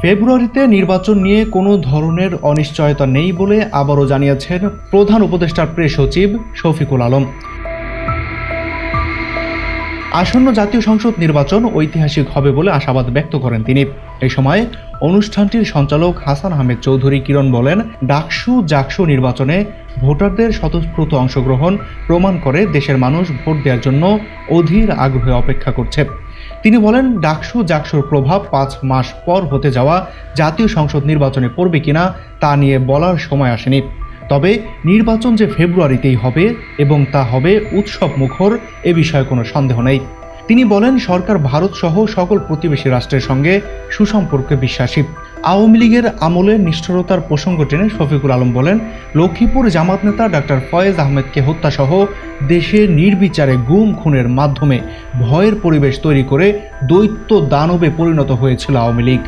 ফেব্রুয়ারিতে নির্বাচন নিয়ে কোনো ধরনের অনিশ্চয়তা নেই বলে আবারও জানিয়েছেন প্রধান উপদেষ্টার প্রেস সচিব শফিকুল আলম। আসন্ন জাতীয় সংসদ নির্বাচন ঐতিহাসিক হবে বলে আশাবাদ ব্যক্ত করেন তিনি। এই সময় অনুষ্ঠানটির সঞ্চালক হাসান আহমেদ চৌধুরী কিরণ বলেন, ডাকসু জাকসু নির্বাচনে ভোটারদের স্বতঃস্ফূর্ত অংশগ্রহণ প্রমাণ করে দেশের মানুষ ভোট দেওয়ার জন্য অধীর আগ্রহে অপেক্ষা করছে। তিনি বলেন, ডাকসু জাকসুর প্রভাব 5 মাস পর হতে যাওয়া জাতীয় সংসদ নির্বাচনে পড়বে কিনা তা নিয়ে বলার সময় আসেনি। তবে নির্বাচন যে ফেব্রুয়ারিতেই হবে এবং তা হবে উৎসব মুখর, এ বিষয়ে কোনো সন্দেহ নেই। তিনি বলেন, সরকার ভারত সহ সকল প্রতিবেশী রাষ্ট্রের সঙ্গে সুসম্পর্কে বিশ্বাসী। আওয়ামী লীগের আমলে নিষ্ঠুরতার প্রসঙ্গ টেনে শফিকুল আলম বলেন, লক্ষ্মীপুর জামাত নেতা ডাক্তার ফয়েজ আহমেদকে হত্যাসহ দেশে নির্বিচারে গুম খুনের মাধ্যমে ভয়ের পরিবেশ তৈরি করে দৈত্য দানবে পরিণত হয়েছিল আওয়ামী লীগ।